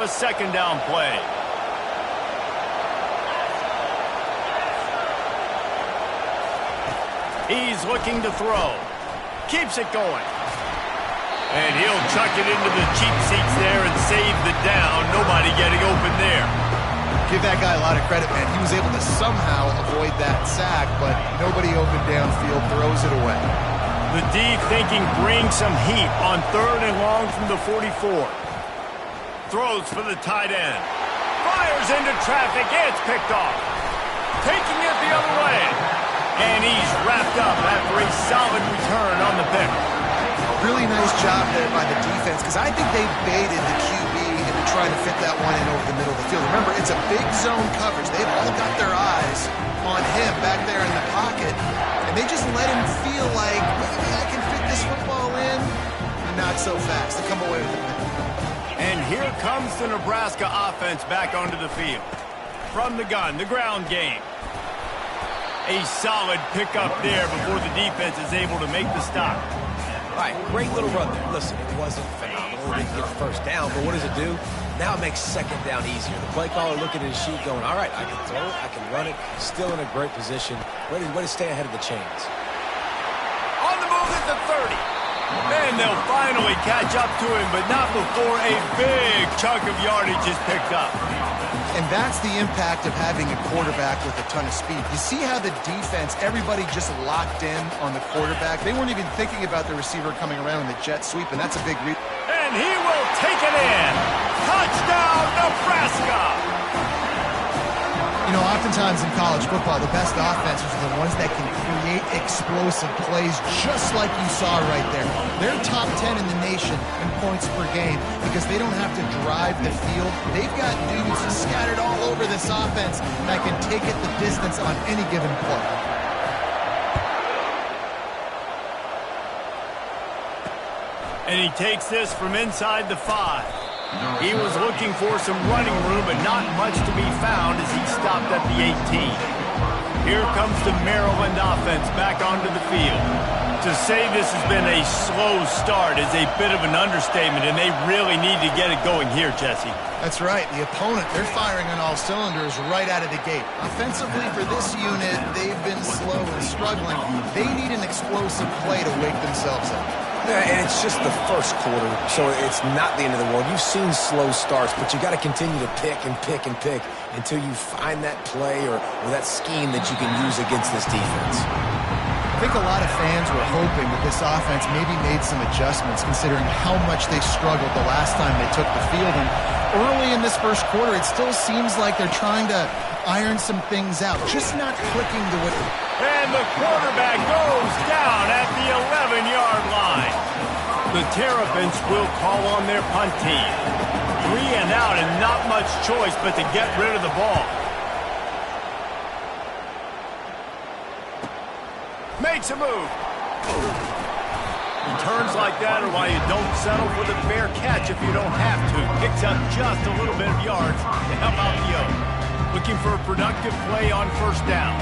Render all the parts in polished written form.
A second down play. He's looking to throw. Keeps it going. And he'll chuck it into the cheap seats there and save the down. Nobody getting open there. Give that guy a lot of credit, man. He was able to somehow avoid that sack, but nobody open downfield, throws it away. The D thinking bring some heat on 3rd and long from the 44. Throws for the tight end. Fires into traffic. It's picked off. Taking it the other way. And he's wrapped up after a solid return on the pick. Really nice job there by the defense, because I think they baited the QB into trying to fit that one in over the middle of the field. Remember, it's a big zone coverage. They've all got their eyes on him back there in the pocket, and they just let him feel like, maybe I can fit this football in. Not so fast. They come away with it. And here comes the Nebraska offense back onto the field. From the gun, the ground game. A solid pickup there before the defense is able to make the stop. All right, great little run there. Listen, it wasn't phenomenal. They didn't get the first down, but what does it do? Now it makes second down easier. The play caller looking at his sheet going, all right, I can throw it, I can run it. Still in a great position. Way to stay ahead of the chains. On the move at the 30. And they'll finally catch up to him, but not before a big chunk of yardage is picked up. And that's the impact of having a quarterback with a ton of speed. You see how the defense, everybody just locked in on the quarterback. They weren't even thinking about the receiver coming around in the jet sweep, and that's a big read. And he will take it in. Touchdown, Nebraska! You know, oftentimes in college football, the best offenses are the ones that can create explosive plays, just like you saw right there. They're top 10 in the nation in points per game because they don't have to drive the field. They've got dudes scattered all over this offense that can take it the distance on any given play. And he takes this from inside the 5. He was looking for some running room, but not much to be found as he stopped at the 18. Here comes the Maryland offense back onto the field. To say this has been a slow start is a bit of an understatement, and they really need to get it going here, Jesse. That's right. The opponent, they're firing on all cylinders right out of the gate. Offensively for this unit, they've been slow and struggling. They need an explosive play to wake themselves up. Yeah, and it's just the first quarter, so it's not the end of the world. You've seen slow starts, but you got to continue to pick and pick and pick until you find that play or that scheme that you can use against this defense. I think a lot of fans were hoping that this offense maybe made some adjustments considering how much they struggled the last time they took the field. And early in this first quarter, it still seems like they're trying to iron some things out, just not clicking to what... And the quarterback goes down at the 11-yard line. The Terrapins will call on their punt team. 3 and out and not much choice but to get rid of the ball. Makes a move. Returns like that are why you don't settle for the fair catch if you don't have to. Picks up just a little bit of yards to help out the yoke. Looking for a productive play on first down.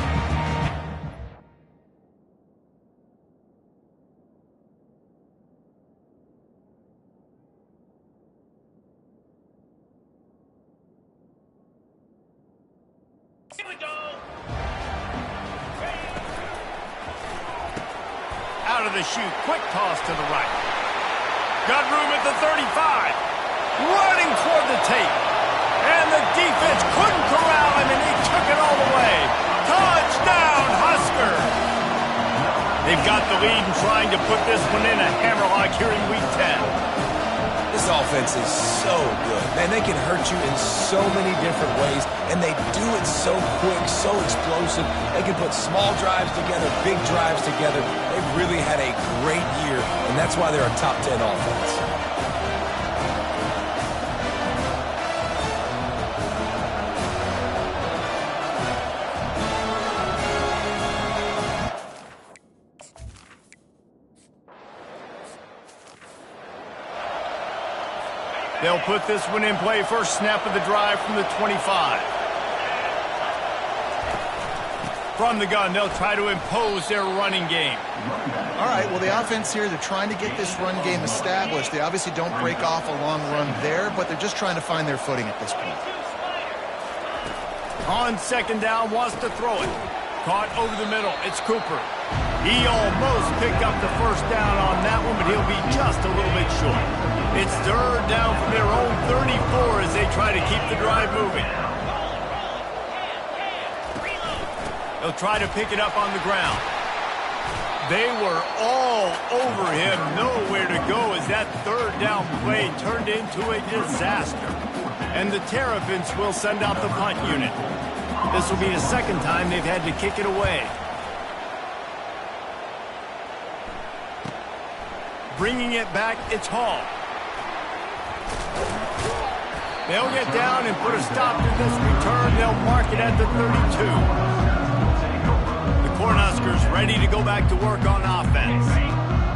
Here we go. Out of the chute, quick toss to the right. Got room at the 35. Running toward the tape. And the defense couldn't corral him, and he took it all the way. Touchdown, Husker! They've got the lead and trying to put this one in a hammerlock here in Week 10. This offense is so good. Man, they can hurt you in so many different ways, and they do it so quick, so explosive. They can put small drives together, big drives together. They've really had a great year, and that's why they're a top 10 offense. They'll put this one in play. First snap of the drive from the 25. From the gun, they'll try to impose their running game. All right, well, the offense here, they're trying to get this run game established. They obviously don't break off a long run there, but they're just trying to find their footing at this point. On second down, wants to throw it. Caught over the middle. It's Cooper. He almost picked up the first down on that one, but he'll be just a little bit short. It's third down from their own 34 as they try to keep the drive moving. They'll try to pick it up on the ground. They were all over him, nowhere to go as that third down play turned into a disaster. And the Terrapins will send out the punt unit. This will be the second time they've had to kick it away. Bringing it back, it's Hall. They'll get down and put a stop to this return. They'll mark it at the 32. Cornhuskers ready to go back to work on offense.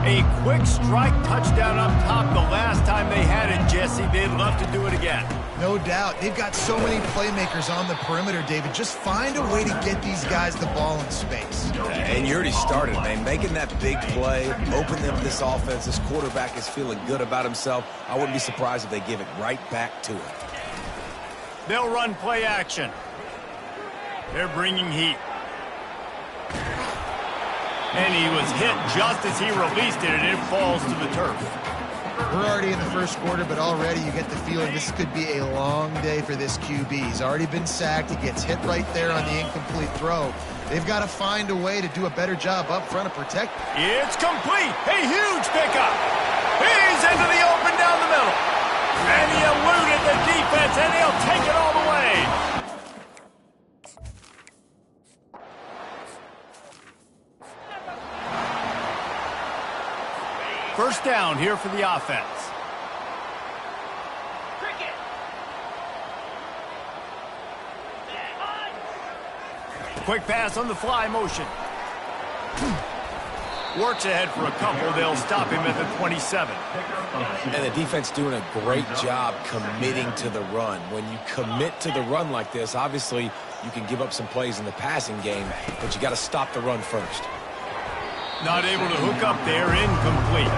A quick strike touchdown up top the last time they had it, Jesse. They'd love to do it again. No doubt. They've got so many playmakers on the perimeter, David. Just find a way to get these guys the ball in space. And you already started, man. Making that big play, open them this offense. This quarterback is feeling good about himself. I wouldn't be surprised if they give it right back to him. They'll run play action. They're bringing heat. And he was hit just as he released it, and it falls to the turf. We're already in the first quarter, but already you get the feeling this could be a long day for this QB. He's already been sacked. He gets hit right there on the incomplete throw. They've got to find a way to do a better job up front of protect. It's complete. A huge pickup. He's into the open down the middle. And he eluded the defense, and he'll take it all the way. First down here for the offense. Quick pass on the fly motion. Works ahead for a couple. They'll stop him at the 27. And the defense doing a great job committing to the run. When you commit to the run like this, obviously you can give up some plays in the passing game, but you got to stop the run first. Not able to hook up there, incomplete.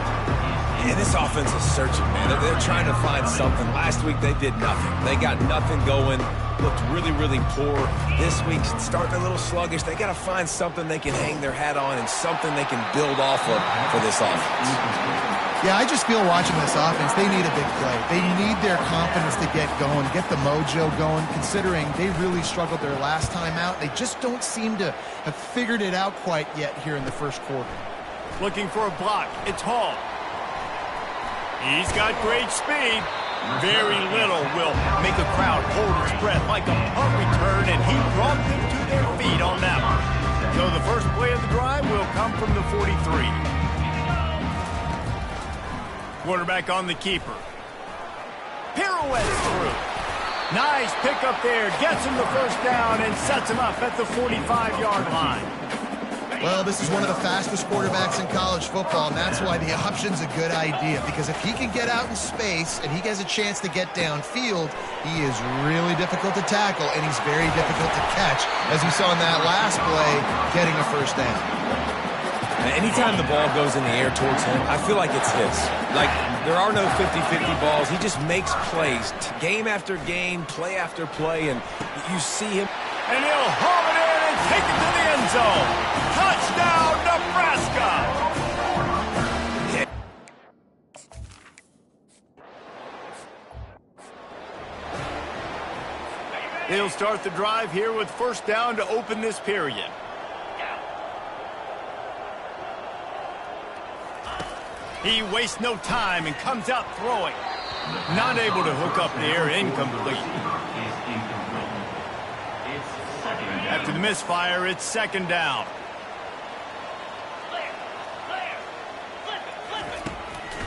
And this offense is searching, man. They're trying to find something. Last week they did nothing. They got nothing going. Looked really, really poor. This week, starting a little sluggish. They got to find something they can hang their hat on and something they can build off of for this offense. Yeah, I just feel watching this offense, they need a big play. They need their confidence to get going, get the mojo going, considering they really struggled their last time out. They just don't seem to have figured it out quite yet here in the first quarter. Looking for a block. It's Hall. He's got great speed. Very little will make a crowd hold its breath like a punt return, and he brought them to their feet on that one. So the first play of the drive will come from the 43. Quarterback on the keeper. Pirouettes through. Nice pickup there. Gets him the first down and sets him up at the 45-yard line. Well, this is one of the fastest quarterbacks in college football, and that's why the option's a good idea, because if he can get out in space and he has a chance to get downfield, he is really difficult to tackle, and he's very difficult to catch, as we saw in that last play, getting a first down. Anytime the ball goes in the air towards him, I feel like it's his. Like, there are no 50-50 balls. He just makes plays, game after game, play after play, and you see him. And he'll haul it in and take it to the end zone. Touchdown, Nebraska! They'll start the drive here with first down to open this period. He wastes no time and comes out throwing. Not able to hook up there, incomplete. After the misfire, it's second down.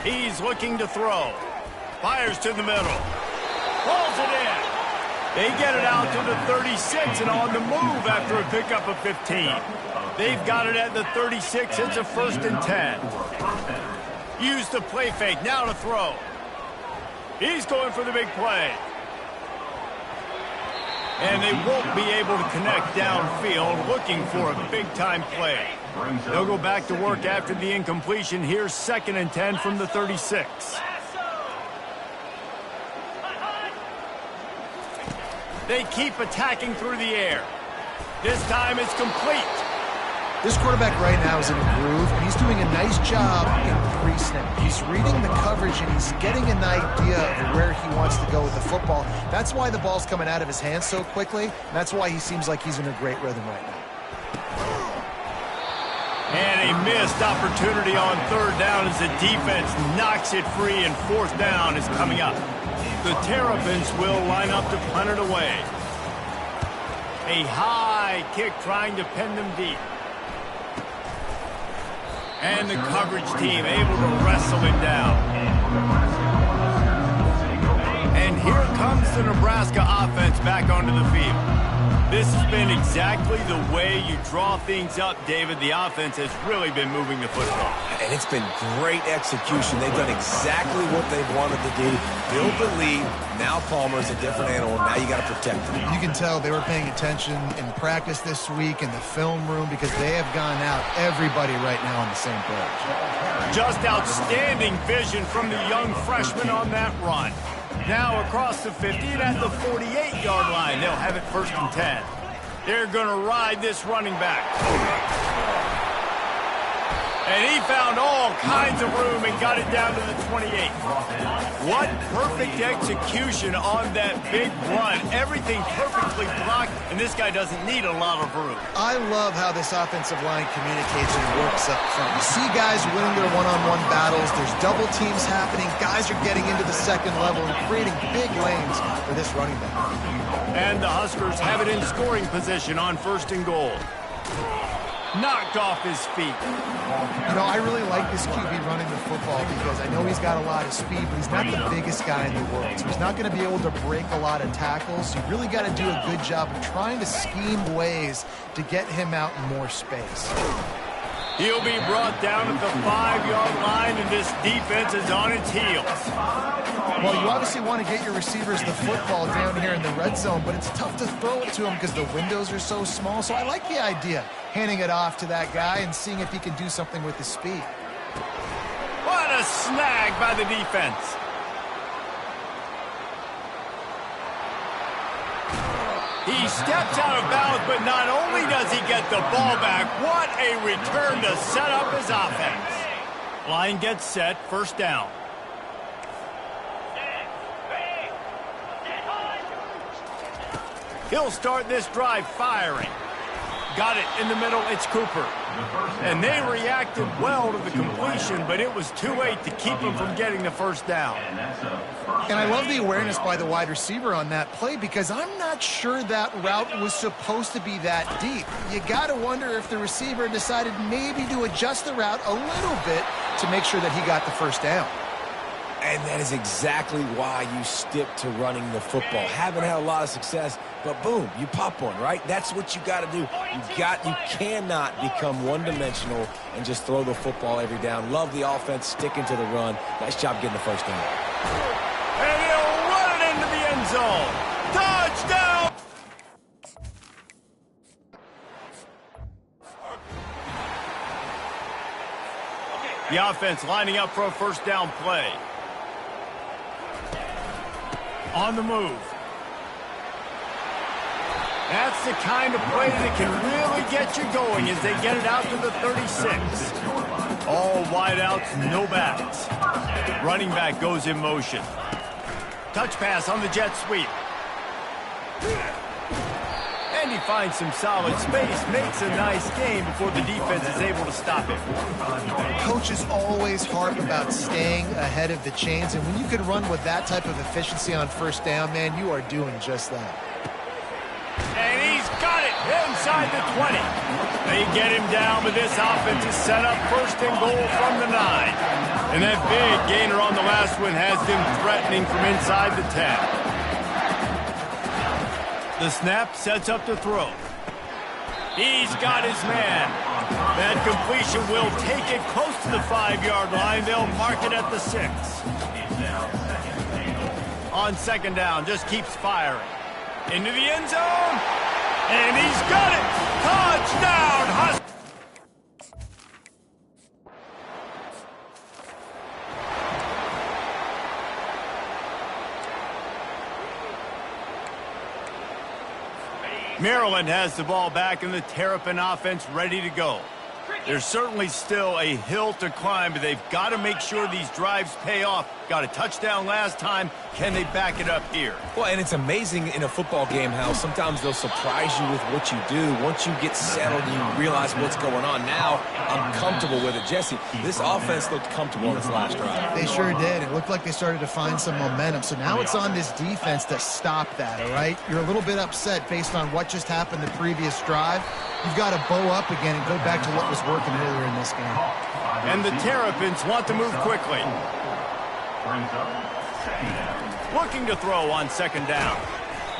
He's looking to throw. Fires to the middle. Pulls it in. They get it out to the 36 and on the move after a pickup of 15. They've got it at the 36. It's a 1st and 10. Use the play fake. Now to throw. He's going for the big play. And they won't be able to connect downfield, looking for a big-time play. They'll go back to work after the incompletion. Here's 2nd and 10 from the 36. They keep attacking through the air. This time it's complete. This quarterback right now is in a groove, and he's doing a nice job in pre-snap. He's reading the coverage, and he's getting an idea of where he wants to go with the football. That's why the ball's coming out of his hands so quickly, and that's why he seems like he's in a great rhythm right now. And a missed opportunity on 3rd down as the defense knocks it free, and 4th down is coming up. The Terrapins will line up to punt it away. A high kick trying to pin them deep. And the coverage team able to wrestle it down. And here comes the Nebraska offense back onto the field. This has been exactly the way you draw things up, David. The offense has really been moving the football. And it's been great execution. They've done exactly what they've wanted to do. Build the lead. Now Palmer's a different animal. Now you got to protect him. You can tell they were paying attention in practice this week in the film room because they have gone out, everybody right now on the same page. Just outstanding vision from the young freshman on that run. Now across the 50 and at the 48-yard line. They'll have it 1st and 10. They're going to ride this running back. And he found all kinds of room and got it down to the 28. What perfect execution on that big run. Everything perfectly blocked, and this guy doesn't need a lot of room. I love how this offensive line communicates and works up front. You see guys winning their one-on-one battles. There's double teams happening. Guys are getting into the 2nd level and creating big lanes for this running back. And the Huskers have it in scoring position on 1st and goal. Knocked off his feet. You know, I really like this QB running the football because I know he's got a lot of speed, but he's not the biggest guy in the world. So he's not going to be able to break a lot of tackles. You really got to do a good job of trying to scheme ways to get him out in more space. He'll be brought down at the 5-yard line, and this defense is on its heels. Well, you obviously want to get your receivers the football down here in the red zone, but it's tough to throw it to them because the windows are so small. So I like the idea, handing it off to that guy and seeing if he can do something with his speed. What a snag by the defense. He steps out of bounds, but not only does he get the ball back, what a return to set up his offense. Line gets set, 1st down. He'll start this drive firing. Got it in the middle, it's Cooper. And they reacted well to the completion, but it was too late to keep him from getting the 1st down. And I love the awareness by the wide receiver on that play because I'm not sure that route was supposed to be that deep. You got to wonder if the receiver decided maybe to adjust the route a little bit to make sure that he got the 1st down. And that is exactly why you stick to running the football. Haven't had a lot of success, but boom, you pop one, right? That's what you got to do. You cannot become one-dimensional and just throw the football every down. Love the offense, sticking to the run. Nice job getting the 1st down. And he'll run it into the end zone. Touchdown! The offense lining up for a 1st down play. On the move. That's the kind of play that can really get you going as they get it out to the 36. All wideouts, no backs. Running back goes in motion. Touch pass on the jet sweep. And he finds some solid space, makes a nice game before the defense is able to stop him. Coaches always harp about staying ahead of the chains, and when you can run with that type of efficiency on 1st down, man, you are doing just that. And he's got it inside the 20. They get him down, but this offense is set up 1st and goal from the 9. And that big gainer on the last one has them threatening from inside the 10. The snap sets up the throw. He's got his man. That completion will take it close to the 5-yard line. They'll mark it at the 6. On 2nd down, just keeps firing. Into the end zone. And he's got it. Touchdown, Huskies. Maryland has the ball back and the Terrapin offense ready to go. There's certainly still a hill to climb, but they've got to make sure these drives pay off. Got a touchdown last time. Can they back it up here? Well, and it's amazing in a football game how sometimes they'll surprise you with what you do. Once you get settled and you realize what's going on, now I'm comfortable with it. Jesse, this offense looked comfortable in this last drive. They sure did. It looked like they started to find some momentum. So now it's on this defense to stop that, all right? You're a little bit upset based on what just happened the previous drive. You've got to bow up again and go back to what was working earlier in this game. And the Terrapins want to move quickly. Looking to throw on second down.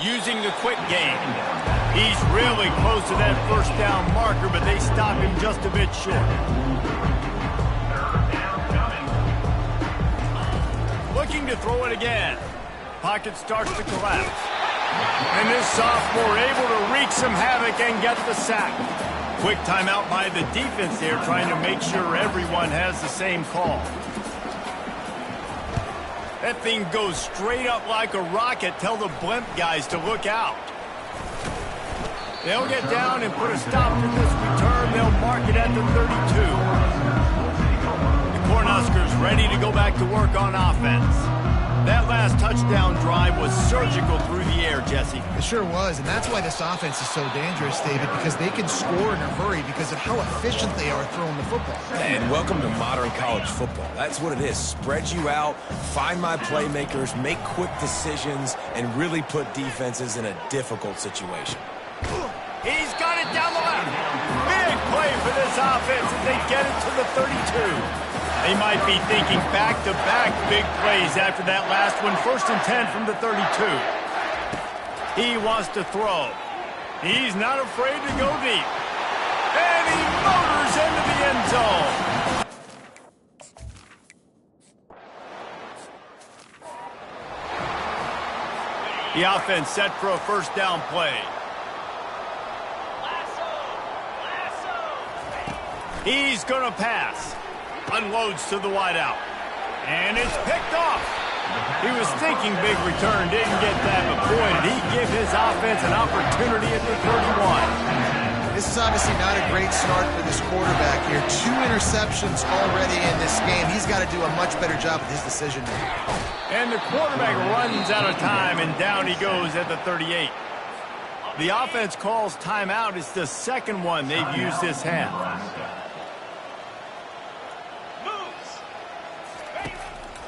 Using the quick game. He's really close to that first down marker, but they stop him just a bit short. Looking to throw it again. Pocket starts to collapse. And this sophomore able to wreak some havoc and get the sack. Quick timeout by the defense there, trying to make sure everyone has the same call. That thing goes straight up like a rocket. Tell the blimp guys to look out. They'll get down and put a stop to this return. They'll mark it at the 32. The Cornhuskers ready to go back to work on offense. That last touchdown drive was surgical through the air, Jesse. It sure was, and that's why this offense is so dangerous, David, because they can score in a hurry because of how efficient they are throwing the football. And welcome to modern college football. That's what it is. Spread you out, find my playmakers, make quick decisions, and really put defenses in a difficult situation. He's got it down the left. Big play for this offense as they get it to the 32. They might be thinking back-to-back big plays after that last one. 1st and 10 from the 32. He wants to throw. He's not afraid to go deep. And he motors into the end zone. The offense set for a first down play. He's going to pass. Unloads to the wideout. And it's picked off. He was thinking big return, didn't get that, but boy, did he give his offense an opportunity at the 31. This is obviously not a great start for this quarterback here. 2 interceptions already in this game. He's got to do a much better job with his decision making. And the quarterback runs out of time, and down he goes at the 38. The offense calls timeout. It's the second one they've used this half.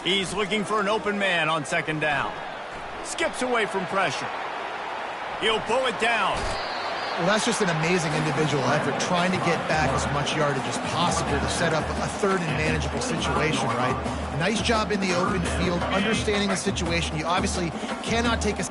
He's looking for an open man on second down. Skips away from pressure. He'll pull it down. Well, that's just an amazing individual effort, trying to get back as much yardage as possible to set up a third and manageable situation, right? Nice job in the open field, understanding the situation. You obviously cannot take a...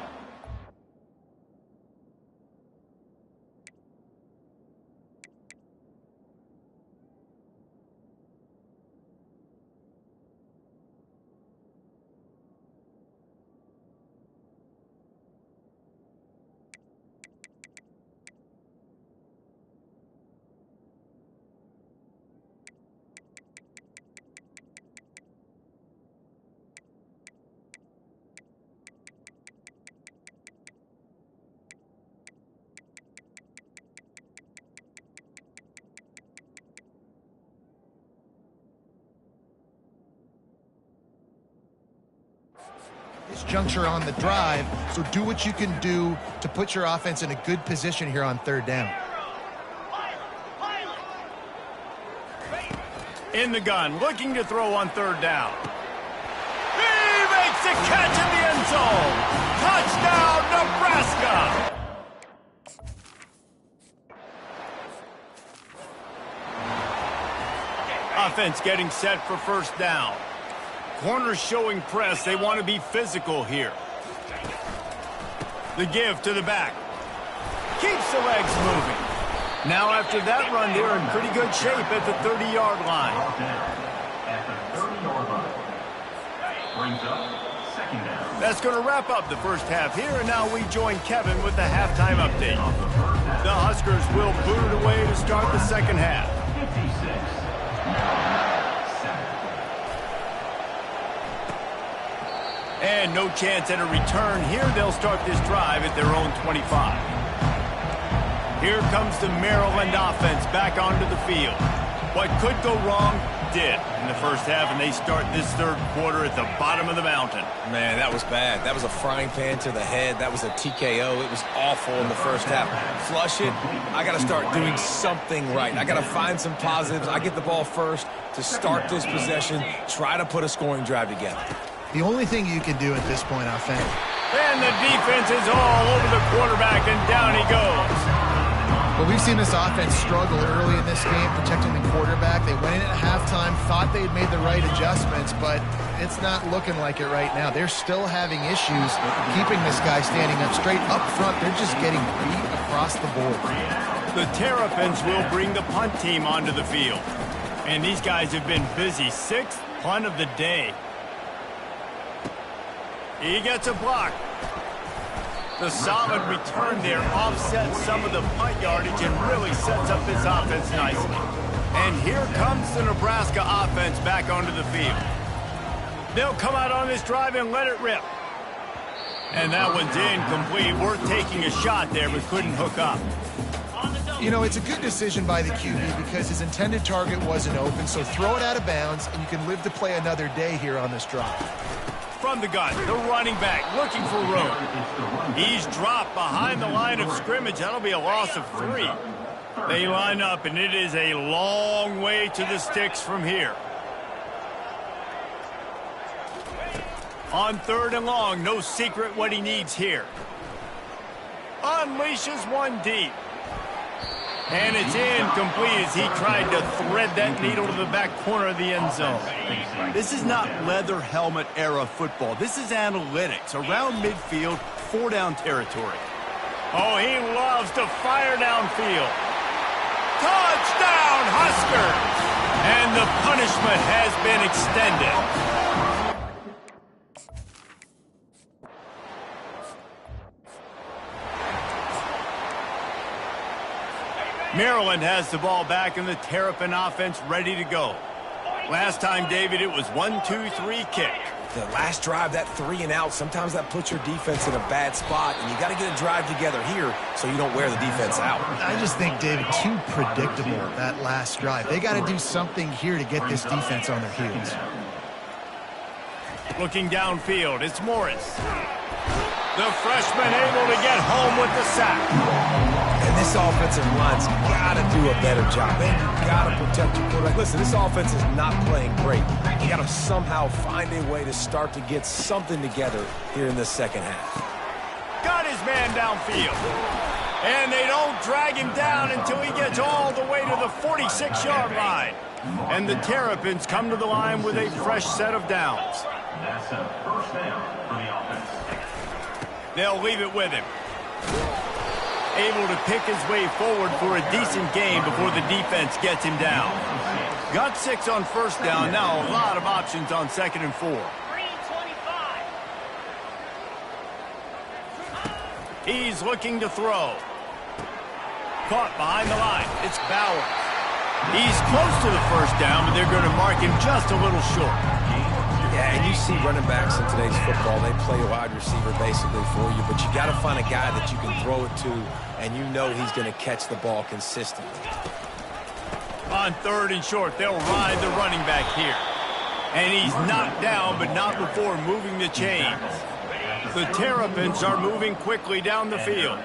This juncture on the drive, so do what you can do to put your offense in a good position here on third down. In the gun, looking to throw on third down. He makes a catch in the end zone. Touchdown, Nebraska. Offense getting set for first down. Corners showing press. They want to be physical here. The give to the back. Keeps the legs moving. Now after that run, they're in pretty good shape at the 30-yard line. At the 30-yard line. Brings up second down. That's going to wrap up the first half here, and now we join Kevin with the halftime update. The Huskers will boot it away to start the second half. And no chance at a return here. They'll start this drive at their own 25. Here comes the Maryland offense back onto the field. What could go wrong did in the first half, and they start this third quarter at the bottom of the mountain. Man, that was bad. That was a frying pan to the head. That was a TKO. It was awful in the first half. Flush it. I got to start doing something right. I got to find some positives. I get the ball first to start this possession, try to put a scoring drive together. The only thing you can do at this point offensively. And the defense is all over the quarterback, and down he goes. Well, we've seen this offense struggle early in this game, protecting the quarterback. They went in at halftime, thought they'd made the right adjustments, but it's not looking like it right now. They're still having issues keeping this guy standing up straight. Up front, they're just getting beat across the board. The Terrapins will bring the punt team onto the field. And these guys have been busy. 6th punt of the day. He gets a block. The solid return there offsets some of the punt yardage and really sets up this offense nicely. And here comes the Nebraska offense back onto the field. They'll come out on this drive and let it rip. And that one's incomplete. Worth taking a shot there, but couldn't hook up. You know, it's a good decision by the QB because his intended target wasn't open, so throw it out of bounds, and you can live to play another day here on this drive. From the gun, the running back looking for room. He's dropped behind the line of scrimmage. That'll be a loss of 3. They line up, and it is a long way to the sticks from here. On 3rd and long, no secret what he needs here. Unleashes one deep. And it's incomplete as he tried to thread that needle to the back corner of the end zone. This is not leather helmet era football. This is analytics. Around midfield, 4-down territory. Oh, he loves to fire downfield. Touchdown, Huskers! And the punishment has been extended. Maryland has the ball back, and the Terrapin offense ready to go. Last time, David, it was 1-2-3 kick. The last drive, that 3 and out, sometimes that puts your defense in a bad spot, and you got to get a drive together here so you don't wear the defense out. I just think, David, too predictable that last drive. They got to do something here to get this defense on their heels. Looking downfield, it's Morris. The freshman able to get home with the sack. And this offensive line's got to do a better job. They got to protect your quarterback. Listen, this offense is not playing great. You got to somehow find a way to start to get something together here in the second half. Got his man downfield. And they don't drag him down until he gets all the way to the 46-yard line. And the Terrapins come to the line with a fresh set of downs. That's a first down for the offense. They'll leave it with him. Able to pick his way forward for a decent gain before the defense gets him down. Got 6 on first down. Now a lot of options on 2nd and 4. He's looking to throw. Caught behind the line. It's Bowers. He's close to the first down, but they're going to mark him just a little short. Yeah, and you see running backs in today's football, they play a wide receiver basically for you, but you got to find a guy that you can throw it to, and you know he's going to catch the ball consistently. On 3rd and short, they'll ride the running back here. And he's knocked down, but not before moving the chains. The Terrapins are moving quickly down the field.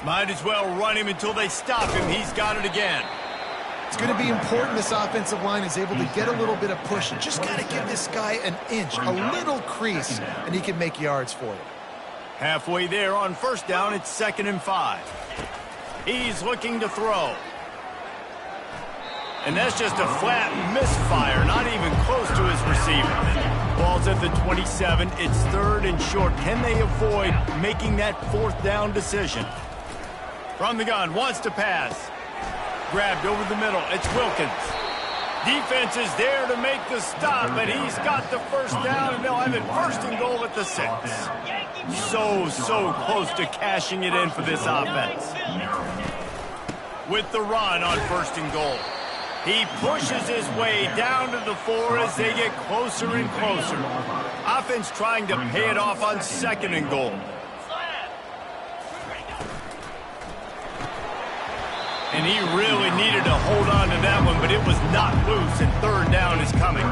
Might as well run him until they stop him. He's got it again. It's going to be important this offensive line is able to get a little bit of push. You just got to give this guy an inch, a little crease, and he can make yards for you. Halfway there on first down, it's 2nd and 5. He's looking to throw. And that's just a flat misfire, not even close to his receiver. Ball's at the 27. It's 3rd and short. Can they avoid making that 4th down decision? From the gun, wants to pass. Grabbed over the middle. It's Wilkins. Defense is there to make the stop, but he's got the first down, and they'll have it first and goal at the 6. So close to cashing it in for this offense. With the run on first and goal. He pushes his way down to the 4 as they get closer and closer. Offense trying to pay it off on second and goal. And he really needed to hold on to that one, but it was not loose, and third down is coming.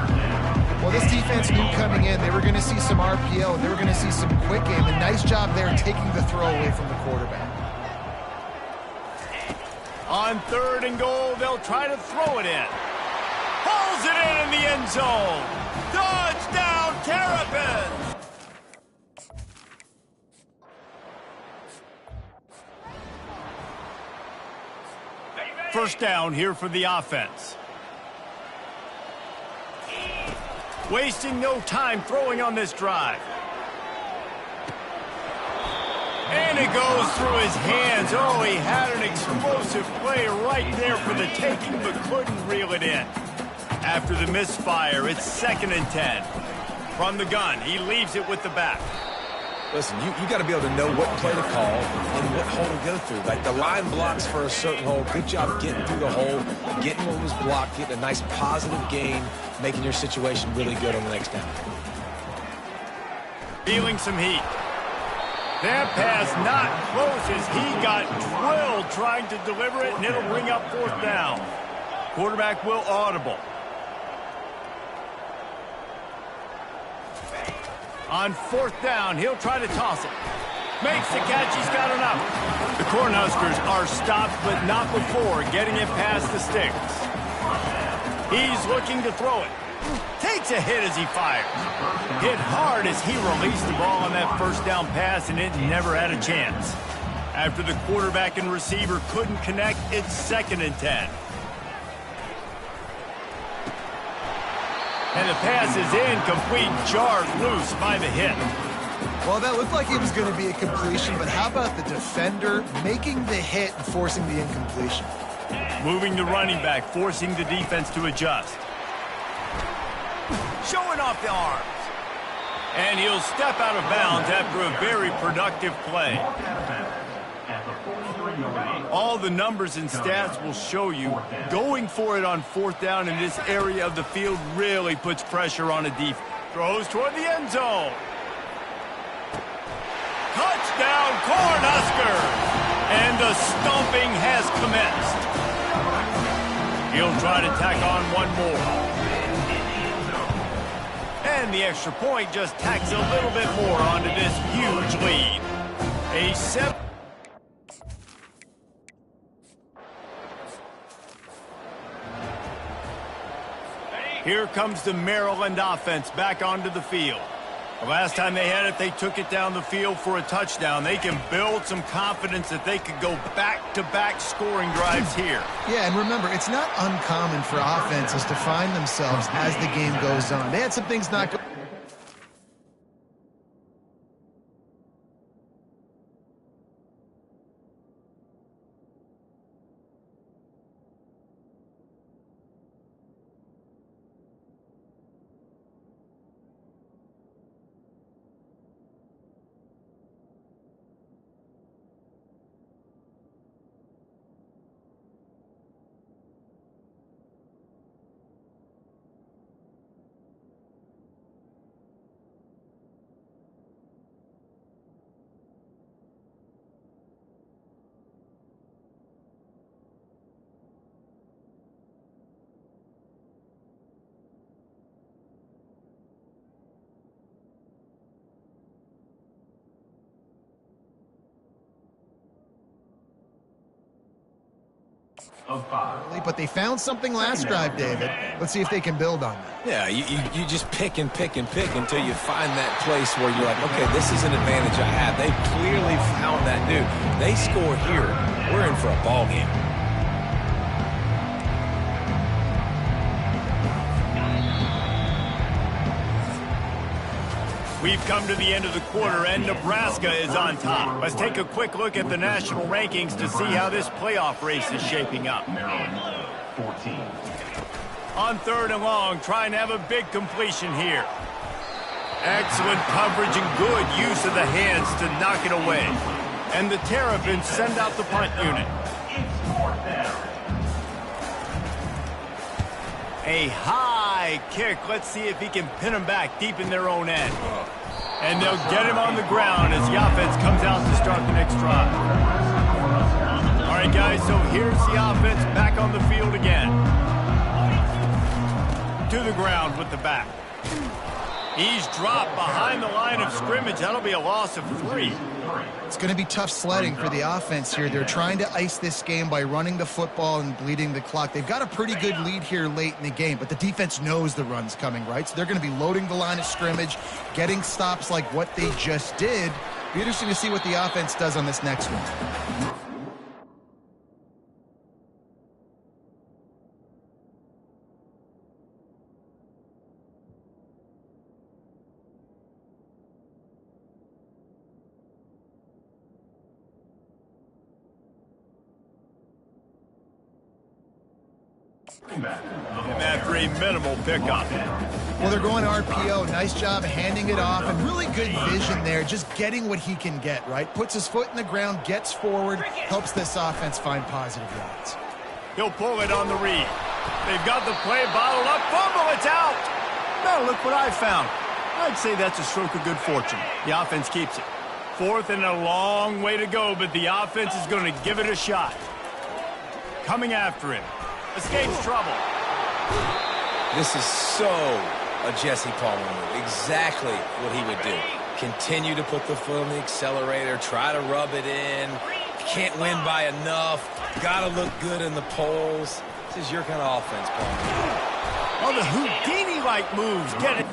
Well, this defense knew coming in they were going to see some RPO, and they were going to see some quick game. And nice job there taking the throw away from the quarterback. On third and goal, they'll try to throw it in. Pulls it in the end zone. Touchdown, Terrapins! First down here for the offense. Wasting no time throwing on this drive. And it goes through his hands. Oh, he had an explosive play right there for the taking, but couldn't reel it in. After the misfire, it's 2nd and 10. From the gun, he leaves it with the back. Listen, you got to be able to know what play to call and what hole to go through. Like the line blocks for a certain hole. Good job getting through the hole, getting what was blocked, getting a nice positive gain, making your situation really good on the next down. Feeling some heat. That pass not close as he got drilled trying to deliver it, and it'll bring up 4th down. Quarterback will audible. On 4th down, he'll try to toss it. Makes the catch, he's got enough. The Cornhuskers are stopped, but not before getting it past the sticks. He's looking to throw it. Takes a hit as he fires. Hit hard as he released the ball on that first down pass, and it never had a chance. After the quarterback and receiver couldn't connect, it's 2nd and 10. And the pass is incomplete, jarred loose by the hit. Well, that looked like it was going to be a completion, but how about the defender making the hit and forcing the incompletion? Moving the running back, forcing the defense to adjust. Showing off the arms. And he'll step out of bounds after a very productive play. All the numbers and stats will show you going for it on 4th down in this area of the field really puts pressure on a defense. Throws toward the end zone. Touchdown, Cornhuskers! And the stomping has commenced. He'll try to tack on one more. And the extra point just tacks a little bit more onto this huge lead. A 7. Here comes the Maryland offense back onto the field. The last time they had it, they took it down the field for a touchdown. They can build some confidence that they could go back-to-back scoring drives here. Yeah, and remember, it's not uncommon for offenses to find themselves as the game goes on. They had some things not go. Of 5. But they found something last drive, David. Let's see if they can build on that. Yeah, you just pick and pick and pick until you find that place where you're like, okay, this is an advantage I have. They clearly found that dude. They score here. We're in for a ball game. We've come to the end of the quarter, and Nebraska is on top. Let's take a quick look at the national rankings to see how this playoff race is shaping up. Maryland, 14. On 3rd and long, trying to have a big completion here. Excellent coverage and good use of the hands to knock it away. And the Terrapins send out the punt unit. A high kick. Let's see if he can pin them back deep in their own end. And they'll get him on the ground as the offense comes out to start the next drive. All right, guys, so here's the offense back on the field again. To the ground with the back. He's dropped behind the line of scrimmage. That'll be a loss of 3. It's going to be tough sledding for the offense here. They're trying to ice this game by running the football and bleeding the clock. They've got a pretty good lead here late in the game, but the defense knows the run's coming, right? So they're going to be loading the line of scrimmage, getting stops like what they just did. Be interesting to see what the offense does on this next one. And after a minimal pickup. Well, they're going RPO. Nice job handing it off, and really good vision there, just getting what he can get, right? Puts his foot in the ground, gets forward, helps this offense find positive yards. He'll pull it on the read. They've got the play bottled up. Fumble, it's out. Now look what I found. I'd say that's a stroke of good fortune. The offense keeps it. 4th and a long way to go, but the offense is going to give it a shot. Coming after him. Escapes trouble. This is so a Jesse Palmer move. Exactly what he would do. Continue to put the foot on the accelerator, try to rub it in. Can't win by enough. Got to look good in the polls. This is your kind of offense, Palmer. Oh, the Houdini-like moves. Get it.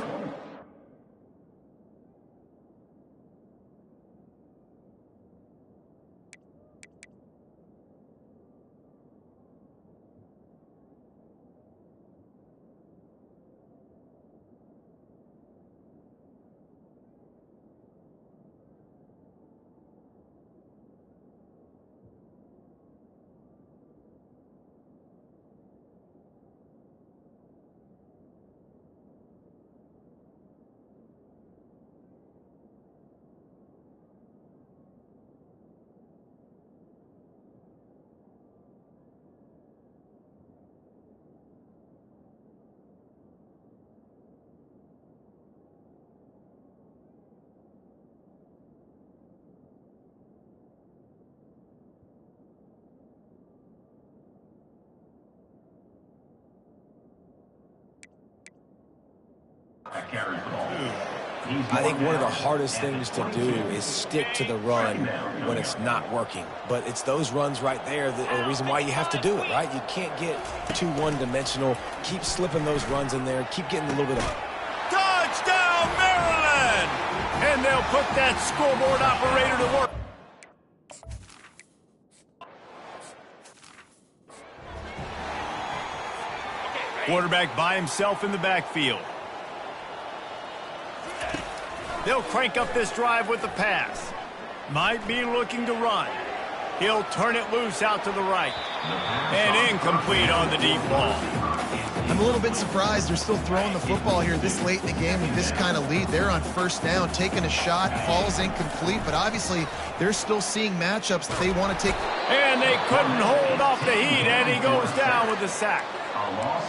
I think one of the hardest things to do is stick to the run when it's not working. But it's those runs right there that are the reason why you have to do it, right? You can't get too one-dimensional. Keep slipping those runs in there. Keep getting a little bit of... Touchdown, Maryland! And they'll put that scoreboard operator to work. Quarterback by himself in the backfield. They'll crank up this drive with the pass. Might be looking to run. He'll turn it loose out to the right. And incomplete on the deep ball. I'm a little bit surprised they're still throwing the football here this late in the game with this kind of lead. They're on 1st down, taking a shot, falls incomplete, but obviously they're still seeing matchups that they want to take. And they couldn't hold off the heat, and he goes down with the sack.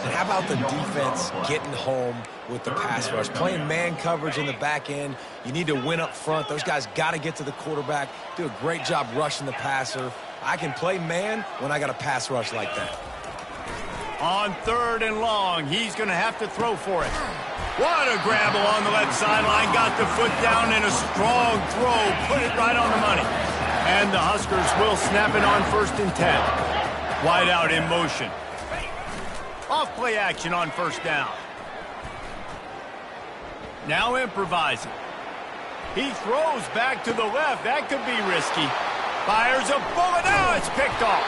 And how about the defense getting home with the pass rush? Playing man coverage in the back end. You need to win up front. Those guys got to get to the quarterback. Do a great job rushing the passer. I can play man when I got a pass rush like that. On 3rd and long, he's going to have to throw for it. What a grab along the left sideline. Got the foot down in a strong throw. Put it right on the money. And the Huskers will snap it on 1st and 10. Wide out in motion. Off play action on 1st down. Now improvising. He throws back to the left. That could be risky. Fires a bullet. Now it's picked off.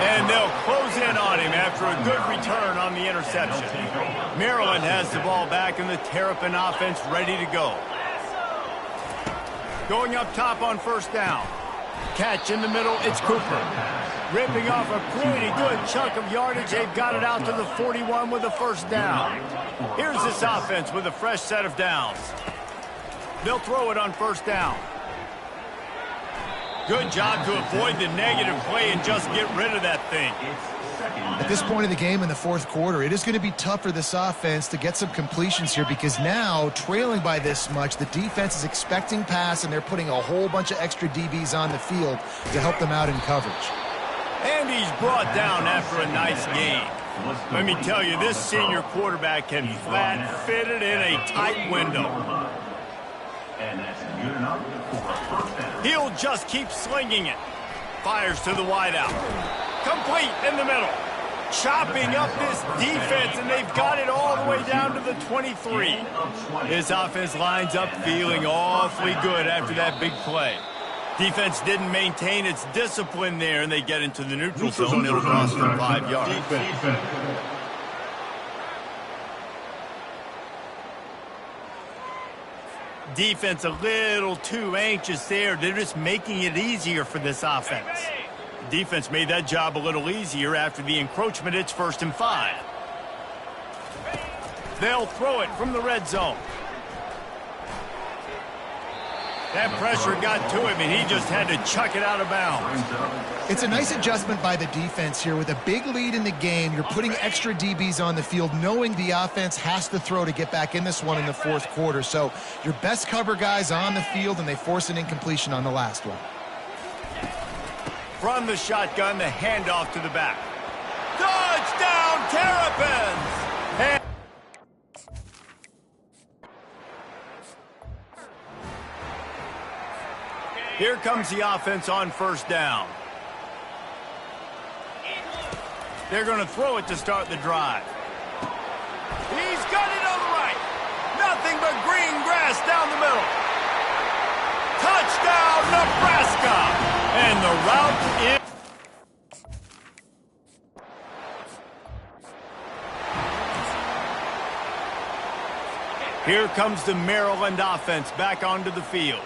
And they'll close in on him after a good return on the interception. Maryland has the ball back and the Terrapin offense ready to go. Going up top on 1st down. Catch in the middle. It's Cooper. Ripping off a pretty good chunk of yardage. They've got it out to the 41 with a first down. Here's this offense with a fresh set of downs. They'll throw it on first down. Good job to avoid the negative play and just get rid of that thing. At this point of the game in the fourth quarter, it is going to be tough for this offense to get some completions here because now, trailing by this much, the defense is expecting pass and they're putting a whole bunch of extra DBs on the field to help them out in coverage. And he's brought down after a nice game. Let me tell you, this senior quarterback can flat fit it in a tight window. And that's good enough for a first down. He'll just keep slinging it. Fires to the wideout. Complete in the middle. Chopping up this defense, and they've got it all the way down to the 23. This offense lines up feeling awfully good after that big play. Defense didn't maintain its discipline there, and they get into the neutral zone. It'll cost them 5 yards. Defense a little too anxious there. They're just making it easier for this offense. Defense made that job a little easier after the encroachment. It's 1st and 5. They'll throw it from the red zone. That pressure got to him, and he just had to chuck it out of bounds. It's a nice adjustment by the defense here. With a big lead in the game, you're putting extra DBs on the field, knowing the offense has to throw to get back in this one in the fourth quarter. So your best cover guys on the field, and they force an incompletion on the last one. From the shotgun, the handoff to the back. Touchdown, Terrapins! And here comes the offense on first down. They're going to throw it to start the drive. He's got it on the right. Nothing but green grass down the middle. Touchdown, Nebraska! And the route is... Here comes the Maryland offense back onto the field.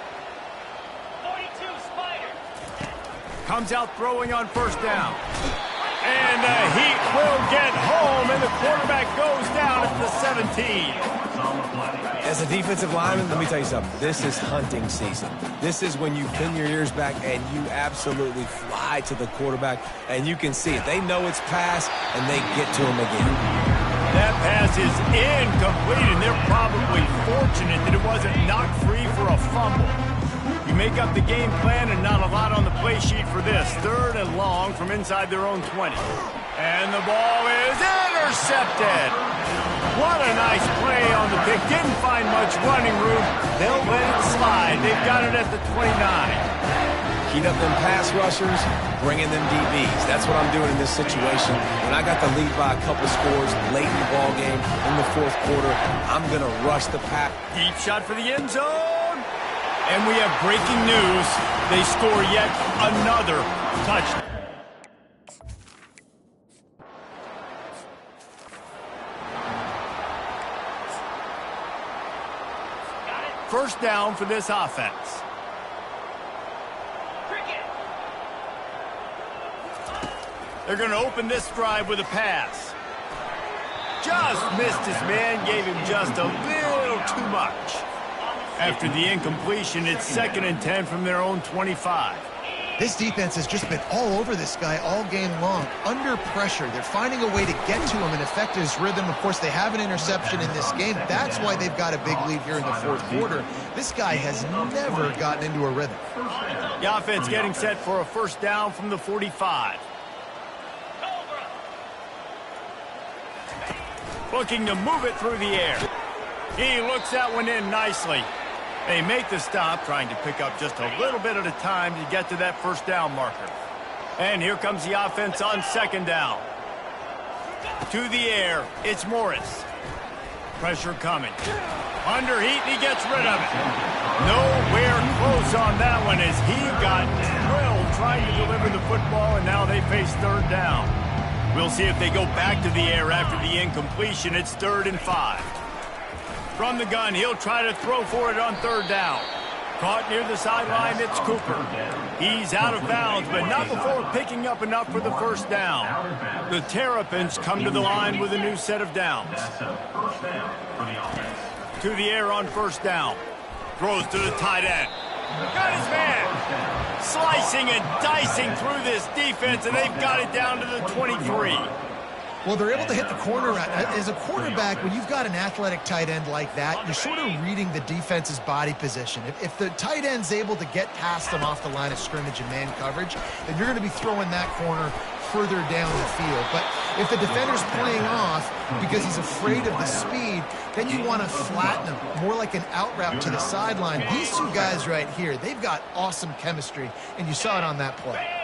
Comes out throwing on first down. And the Heat will get home, and the quarterback goes down at the 17. As a defensive lineman, let me tell you something. This is hunting season. This is when you pin your ears back and you absolutely fly to the quarterback, and you can see it. They know it's pass, and they get to him again. That pass is incomplete, and they're probably fortunate that it wasn't knocked free for a fumble. You make up the game plan and not a lot on the play sheet for this. 3rd and long from inside their own 20. And the ball is intercepted. What a nice play on the pick. Didn't find much running room. They'll let it slide. They've got it at the 29. Heat up them pass rushers, bringing them DBs. That's what I'm doing in this situation. When I got the lead by a couple scores late in the ball game in the fourth quarter, I'm going to rush the pass. Deep shot for the end zone. And we have breaking news. They score yet another touchdown. First down for this offense. They're going to open this drive with a pass. Just missed his man, gave him just a little too much. After the incompletion, it's 2nd and 10 from their own 25. This defense has just been all over this guy all game long. Under pressure, they're finding a way to get to him and affect his rhythm. Of course, they have an interception in this game. That's why they've got a big lead here in the fourth quarter. This guy has never gotten into a rhythm. The offense getting set for a first down from the 45. Looking to move it through the air. He looks that one in nicely. They make the stop, trying to pick up just a little bit at a time to get to that first down marker. And here comes the offense on 2nd down. To the air, it's Morris. Pressure coming. Under heat, and he gets rid of it. Nowhere close on that one as he got drilled trying to deliver the football, and now they face 3rd down. We'll see if they go back to the air after the incompletion. It's 3rd and 5. From the gun, he'll try to throw for it on 3rd down. Caught near the sideline, it's Cooper. He's out of bounds, but not before picking up enough for the first down. The Terrapins come to the line with a new set of downs. That's a first down for the offense. To the air on first down. Throws to the tight end. Got his man. Slicing and dicing through this defense, and they've got it down to the 23. Well, they're able to hit the corner route. As a quarterback, when you've got an athletic tight end like that, you're sort of reading the defense's body position. If the tight end's able to get past them off the line of scrimmage and man coverage, then you're going to be throwing that corner further down the field. But if the defender's playing off because he's afraid of the speed, then you want to flatten him, more like an out route to the sideline. These two guys right here, they've got awesome chemistry, and you saw it on that play.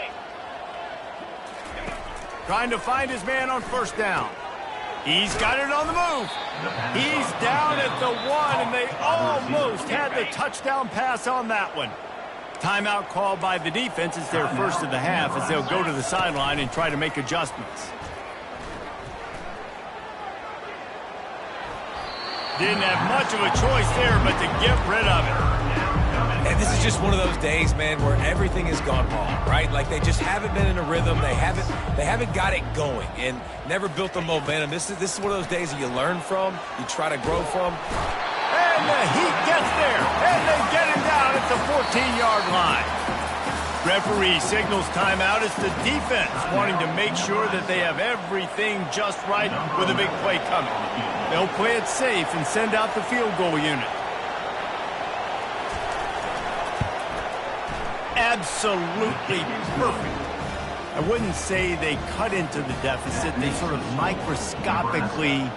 Trying to find his man on first down. He's got it on the move. He's down at the 1, and they almost had the touchdown pass on that one. Timeout called by the defense. It's their first of the half as they'll go to the sideline and try to make adjustments. Didn't have much of a choice there but to get rid of it. And this is just one of those days, man, where everything has gone wrong, right? Like they just haven't been in a rhythm. They haven't got it going and never built the momentum. This is one of those days that you learn from, you try to grow from. And the Heat gets there, and they get him down at the 14-yard line. Referee signals timeout. It's the defense wanting to make sure that they have everything just right with a big play coming. They'll play it safe and send out the field goal unit. Absolutely perfect. I wouldn't say they cut into the deficit. They sort of microscopically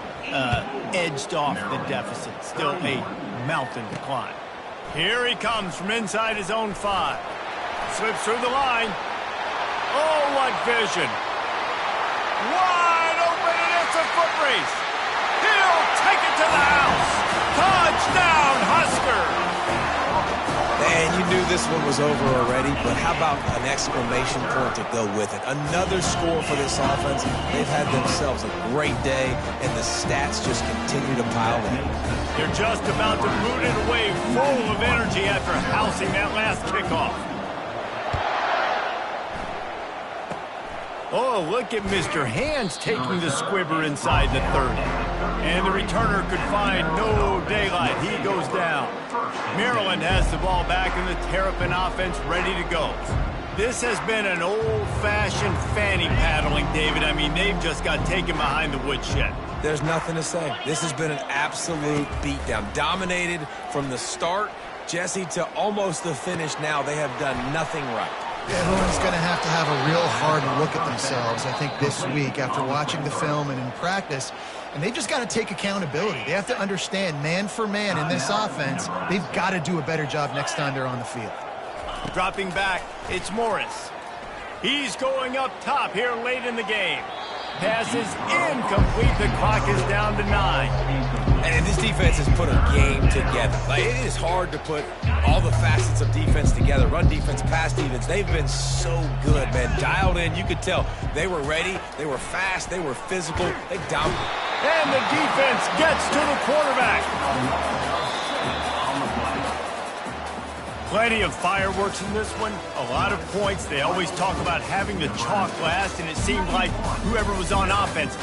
edged off the deficit. Still a mountain to climb. Here he comes from inside his own 5. Slips through the line. Oh, what vision. Wide open, and it's a foot race. He'll take it to the house. Touchdown, Husker. Man, you knew this one was over already, but how about an exclamation point to go with it? Another score for this offense. They've had themselves a great day, and the stats just continue to pile in. They're just about to boot it away, full of energy after housing that last kickoff. Oh, look at Mr. Hands taking the squibber inside the 30. And the returner could find no daylight. He goes down. Maryland has the ball back and the Terrapin offense ready to go. This has been an old-fashioned fanny paddling, David. I mean, they've just got taken behind the woodshed. There's nothing to say. This has been an absolute beatdown. Dominated from the start, Jesse, to almost the finish now. They have done nothing right. Everyone's going to have a real hard look at themselves, I think, this week after watching the film and in practice. And they've just got to take accountability. They have to understand, man for man in this offense, they've got to do a better job next time they're on the field. Dropping back, it's Morris. He's going up top here late in the game. Pass is incomplete. The clock is down to 9. And this defense has put a game together. Like, it is hard to put all the facets of defense together. Run defense, pass defense. They've been so good, man. Dialed in. You could tell they were ready. They were fast. They were physical. They dominated. And the defense gets to the quarterback. Plenty of fireworks in this one. A lot of points. They always talk about having the chalk last, and it seemed like whoever was on offense